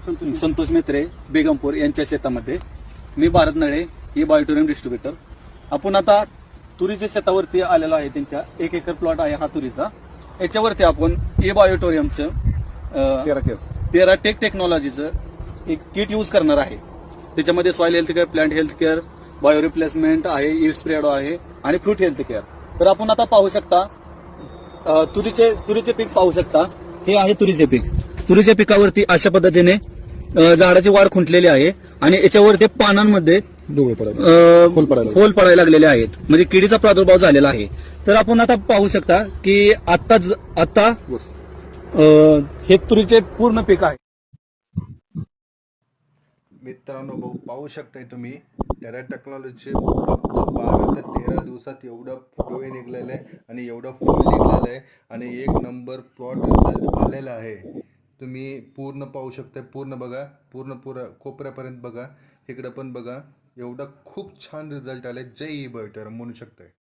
संतोष मेत्रे बेगमपूर यांच्या शेतामध्ये. मी भारत नळे, E बायोटोरियम distributor. आपण आता तुरीच्या शेतावरती आलेलो आहे. त्यांच्या 1 एकर प्लॉट आहे हा तुरीचा. याच्यावरती आपण ई बायोटोरियमचं टेराटेक टेक्नॉलॉजीचं एक किट यूज करणार आहे. त्याच्यामध्ये soil health care, plant health care, bio replacement आहे, ई स्प्रेडो आहे आणि फ्रूट हेल्थ केअर. तर आपण आता पाहू शकता तुरीचे पीक पाहू शकता. हे आहे तुरीचे पीक. तुरीच्या पिकावरती अशा पद्धतीने झाडाची वाढ खुंटलेली आहे आणि याच्यावरती पानांमध्ये होल पडायला लागलेले आहेत, म्हणजे किडीचा प्रादुर्भाव झालेला आहे. तर आपण आता पाहू शकता की आता हे तुरीचे पूर्ण पीक आहे. मित्रांनो पाहू शकताय तुम्ही टेरा टेक्नॉलॉजी फक्त 12 ते 13 दिवसात एवढं फुटवे निघलेलं आहे आणि एवढं फुल निघलेलं आहे आणि 1 नंबर प्लॉट रिझल्ट आलेला आहे. तुम्ही पूर्ण पाहू शकताय. पूर्ण बघा, पूर्ण कोपऱ्यापर्यंत बघा, इकडं पण बघा. एवढा खूप छान रिझल्ट आले. जय ई बायोटोरियम म्हणू शकताय.